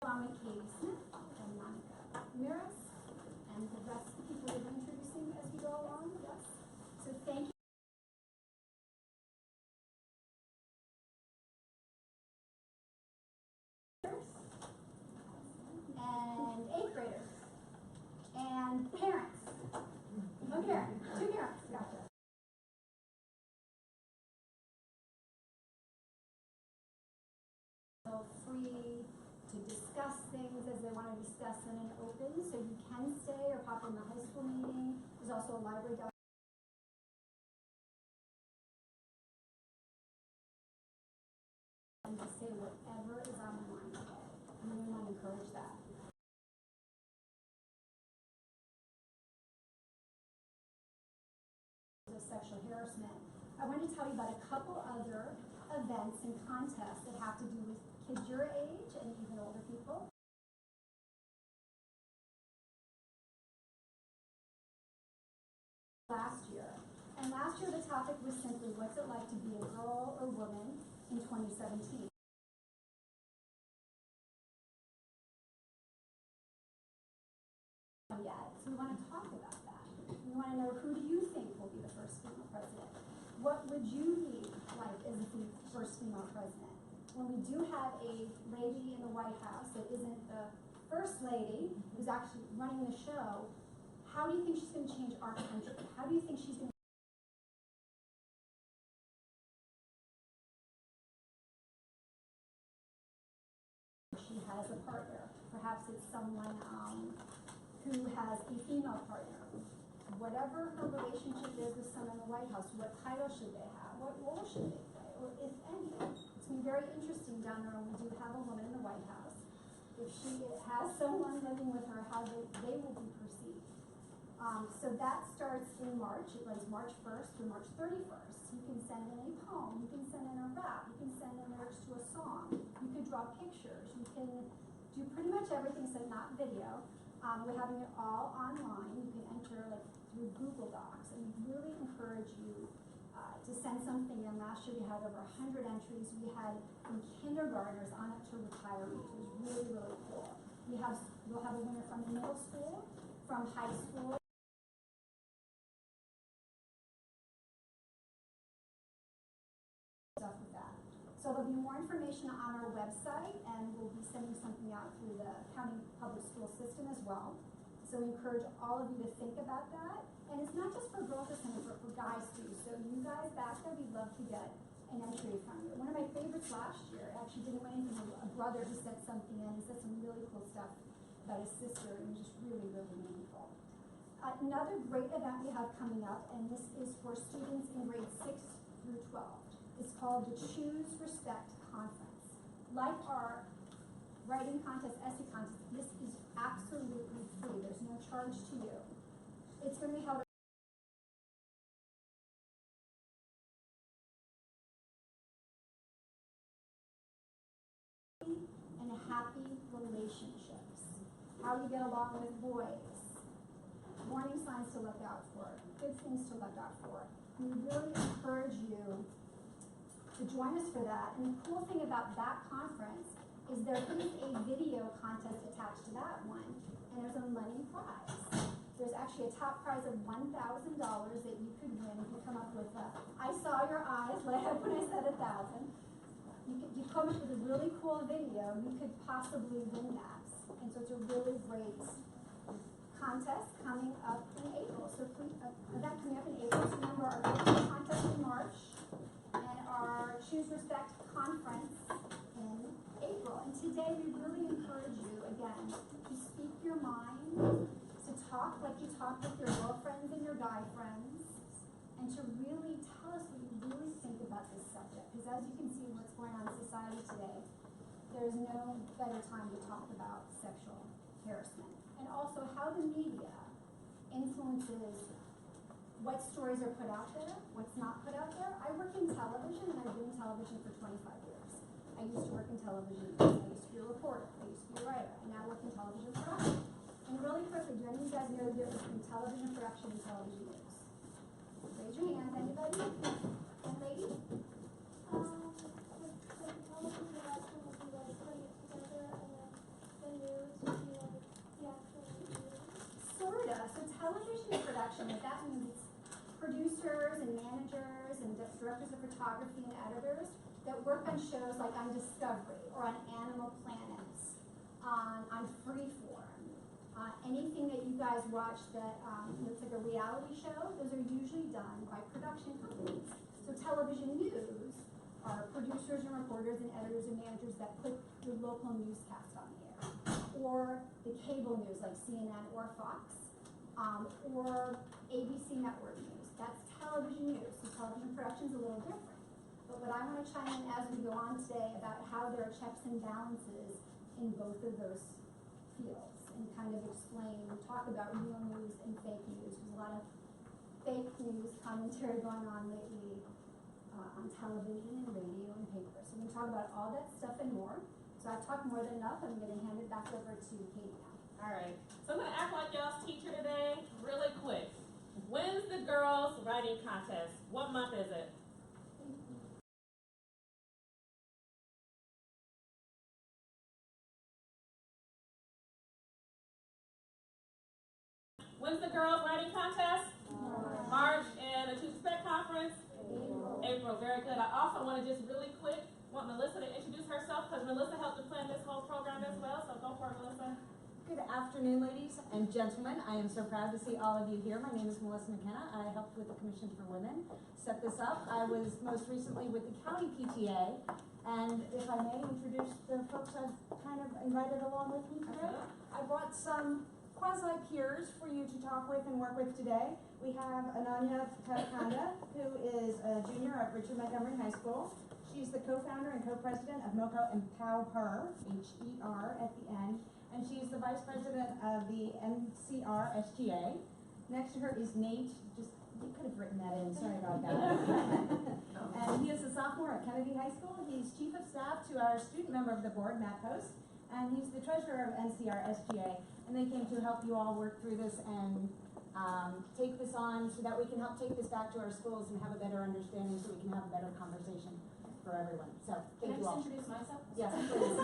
Katie Smith and Monica Ramirez, and the rest of the people we'll be introducing as we go along. Yes. So thank you. And 8th graders. And parents. No parents. 2 parents. Gotcha. Free to discuss things as they want to discuss in an open, so you can stay or pop in the high school meeting. There's also a library down and to say whatever is on my mind today. And we want to encourage that. Of sexual harassment. I want to tell you about a couple other events and contests that have to do with kids your age and even older people. Last year the topic was simply, what's it like to be a girl or woman in 2017? Yet, so we want to talk about that. We want to know, who do you think will be the first female president? What would you be like as the first female president? When we do have a lady in the White House that isn't the first lady, who's actually running the show, how do you think she's going to change our country? How do you think she's going to she has a partner? Perhaps it's someone who has a female partner. Whatever her relationship is with someone in the White House, what title should they have? What role should they play? Or if any? It's going to be very interesting down there when we do have a woman in the White House. If she has someone living with her, how they will be perceived. So that starts in March. It runs March 1st through March 31st. You can send in a poem. You can send in a rap. You can send in lyrics to a song. You can draw pictures. You can do pretty much everything, so not video. We're having it all online. You can enter through Google Docs, and we really encourage you to send something in. Last year we had over 100 entries. We had from kindergartners on up to retirees. It was really, really cool. We'll have a winner from middle school, from high school. Stuff with that. So there'll be more information on our website, and we'll be sending something out through the county public school system as well. So we encourage all of you to think about that. And it's not just for girls this time, but for guys too. So you guys back there, we'd love to get an entry from you. One of my favorites last year actually didn't win anything. A brother who said something in. He said some really cool stuff about his sister, and it was just really, really meaningful. Another great event we have coming up, and this is for students in grades 6 through 12. It's called the Choose Respect Conference. Like our writing contest, essay contest, this is absolutely free. There's no charge to you. It's going to be held and happy relationships. How do you get along with boys? Warning signs to look out for. Good things to look out for. We really encourage you to join us for that. And the cool thing about that conference is there is a video contest attached to that one, and there's a money prize. There's actually a top prize of $1,000 that you could win if you come up with I saw your eyes when I said 1,000. You come up with a really cool video, you could possibly win that. And so it's a really great contest coming up in April. So event coming up in April. So remember our contest in March and our Choose Respect conference in April. And today we really encourage you, again, to speak your mind, to talk like you talk with your girlfriends and your guy friends, and to really tell us what you really think about this subject. Because as you can see what's going on in society today, there's no better time to talk about sexual harassment. And also how the media influences what stories are put out there, what's not put out there. I work in television, and I've been in television for 25 years. I used to work in television. I used to be a reporter. I used to be a writer. I now work in television production. And really quickly, do any of you guys know the difference between television production and television news? Raise your hand, anybody? And lady? production. What that means is producers and managers and directors of photography and editors that work on shows like on Discovery or on Animal Planet, on Freeform. Anything that you guys watch that looks like a reality show, those are usually done by production companies. So television news are producers and reporters and editors and managers that put your local newscast on the air. Or the cable news like CNN or Fox, or ABC network news. That's television news. So television production is a little different. But what I want to chime in as we go on today about how there are checks and balances in both of those fields and kind of explain, talk about real news and fake news. There's a lot of fake news commentary going on lately on television and radio and paper. So we're going to talk about all that stuff and more. So I've talked more than enough. I'm going to hand it back over to Katie now. All right. So I'm going to act like y'all's teacher today really quick. When's the girls' writing contest? What month is it? When's the girls' writing contest? March. And the To Spec conference? April. Very good. I also want to just really quick want Melissa to introduce herself because Melissa helped to plan this whole program as well. So go for it, Melissa. Good afternoon, ladies and gentlemen. I am so proud to see all of you here. My name is Melissa McKenna. I helped with the Commission for Women set this up. I was most recently with the County PTA. And if I may introduce the folks I've kind of invited along with me today. I brought some quasi-peers for you to talk with and work with today. We have Ananya Tatakanda, who is a junior at Richard Montgomery High School. She's the co-founder and co-president of MoCo Empower, H-E-R at the end. And she's the vice president of the NCR SGA. Next to her is Nate. You could have written that in, sorry about that. And he is a sophomore at Kennedy High School. He's chief of staff to our student member of the board, Matt Post. And he's the treasurer of NCR SGA. And they came to help you all work through this and take this on so that we can help take this back to our schools and have a better understanding so we can have a better conversation for everyone. So thank you all. Can I just introduce myself? Yes, please.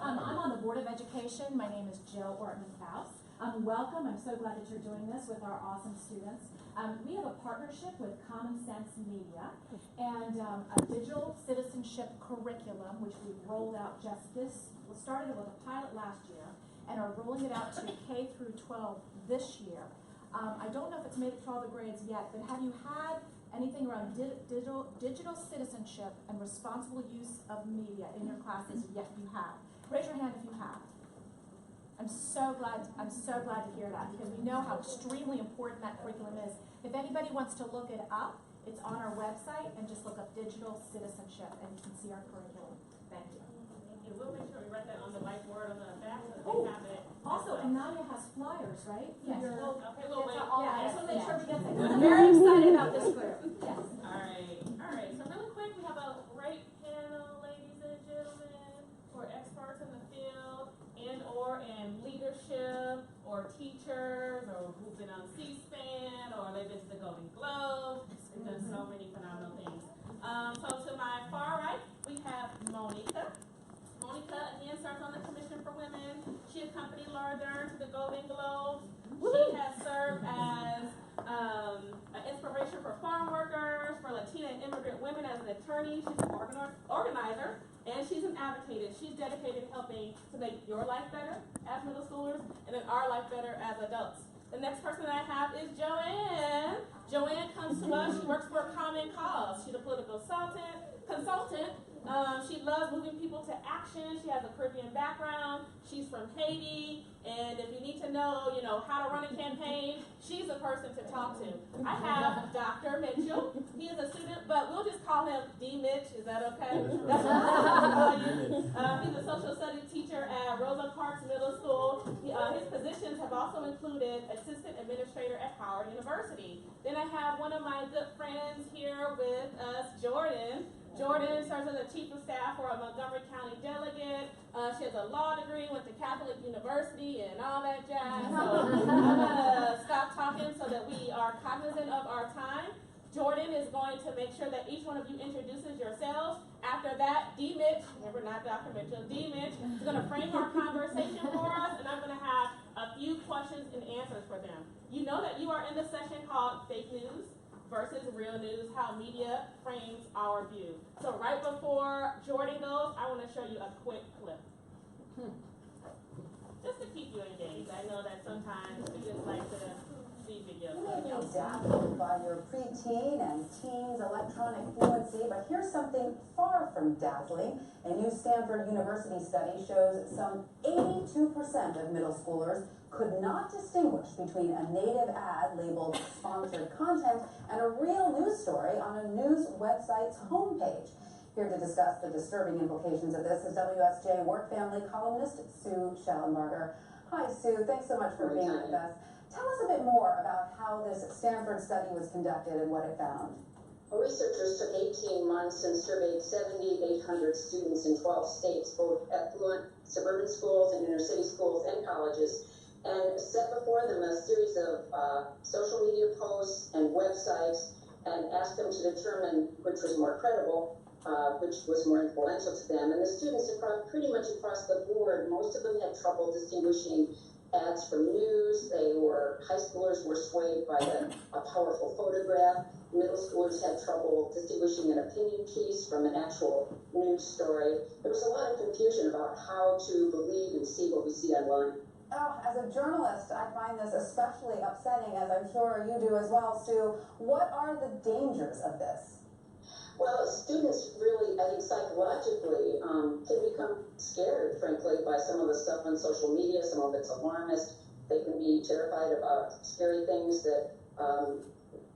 I'm on the Board of Education. My name is Jill Ortman-Faust. Welcome. I'm so glad that you're doing this with our awesome students. We have a partnership with Common Sense Media and a digital citizenship curriculum, which we've rolled out just this. We started with a pilot last year and are rolling it out to K through 12 this year. I don't know if it's made it to all the grades yet, but have you had anything around digital citizenship and responsible use of media in your classes? Yes, you have. Raise your hand if you have. I'm so glad to hear that because we know how extremely important that curriculum is. If anybody wants to look it up, it's on our website and just look up digital citizenship and you can see our curriculum. Thank you. We'll make sure we write that on the whiteboard on the back so Oh, we have it. also, Ananya has flyers, right? Yes. Okay, we'll wait. Yeah, I just want to make Yeah. sure we get that. I'm very excited about this group. Yes. All right. So really quick, we have a great panel, ladies and gentlemen, who are experts in the field and leadership, or teachers, or who've been on C-SPAN, or they've been to the Golden Globe. We've done so many phenomenal things. So to my far right, we have Monica. Monica, again, serves on the Commission for Women. She accompanied Laura Dern to the Golden Globes. She has served as an inspiration for farm workers, for Latina and immigrant women as an attorney. She's an organizer, and she's an advocate. She's dedicated to helping to make your life better as middle schoolers, and then our life better as adults. The next person that I have is Joanne. Joanne comes to us. She works for a Common Cause. She's a political consultant. She loves moving people to action. She has a Caribbean background. She's from Haiti. And if you need to know, how to run a campaign, she's the person to talk to. I have Dr. Mitchell. He is a student, but we'll just call him D. Mitch. Is that okay? That's what we'll call you. He's a social studies teacher at Rosa Parks Middle School. His positions have also included assistant administrator at Howard University. Then I have one of my good friends here with us, Jordan. Jordan serves as the chief of staff for a Montgomery County delegate. She has a law degree, went to Catholic University and all that jazz. So I'm gonna stop talking so that we are cognizant of our time. Jordan is going to make sure that each one of you introduces yourselves. After that, D. Mitch, remember not Dr. Mitchell, D. Mitch is gonna frame our conversation for us, and I'm gonna have a few questions and answers for them. You know that you are in the session called Fake News versus Real News, how media frames our view. So right before Jordan goes, I want to show you a quick clip. Just to keep you engaged. I know that sometimes students like to see videos. You may be dazzled by your preteen and teens electronic fluency, but here's something far from dazzling. A new Stanford University study shows some 82% of middle schoolers could not distinguish between a native ad labeled sponsored content and a real news story on a news website's homepage. Here to discuss the disturbing implications of this is WSJ Work Family columnist Sue Schellenberger. Hi Sue, thanks so much for being with us. Tell us a bit more about how this Stanford study was conducted and what it found. Well, researchers took 18 months and surveyed 7,800 students in 12 states, both affluent suburban schools and inner city schools and colleges, and set before them a series of social media posts and websites and asked them to determine which was more credible, which was more influential to them. And the students pretty much across the board, most of them had trouble distinguishing ads from news. High schoolers were swayed by a powerful photograph. Middle schoolers had trouble distinguishing an opinion piece from an actual news story. There was a lot of confusion about how to believe and see what we see online. Oh, as a journalist, I find this especially upsetting, as I'm sure you do as well, Sue. What are the dangers of this? Well, students really, I think psychologically, can become scared, frankly, by some of the stuff on social media. Some of it's alarmist. They can be terrified about scary things that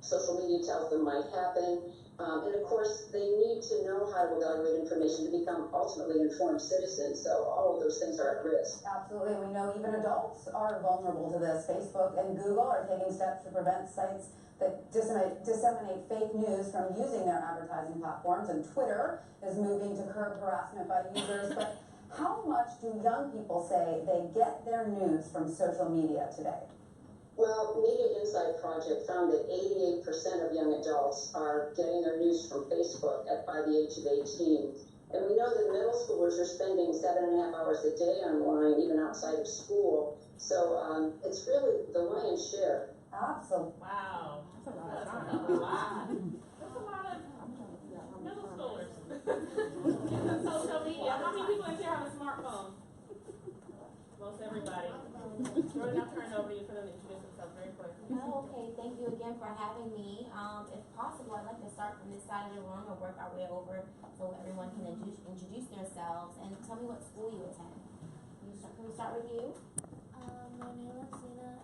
social media tells them might happen. And of course, they need to know how to evaluate information to become ultimately informed citizens. So all of those things are at risk. Absolutely. We know even adults are vulnerable to this. Facebook and Google are taking steps to prevent sites that disseminate fake news from using their advertising platforms, and Twitter is moving to curb harassment by users. But how much do young people say they get their news from social media today? Well, Media Insight Project found that 88% of young adults are getting their news from Facebook by the age of 18. And we know that middle schoolers are spending 7.5 hours a day online, even outside of school. So it's really the lion's share. Absolutely. Wow. That's a lot. That's a lot of middle schoolers. Using social media. How many people in here have a smartphone? Most everybody. Jordan, I'll turn it over to you for them to introduce themselves very quick. Oh, okay. Thank you again for having me. If possible, I'd like to start from this side of the room and work our way over so everyone can introduce themselves and tell me what school you attend. Can we start with you? My name is Zena,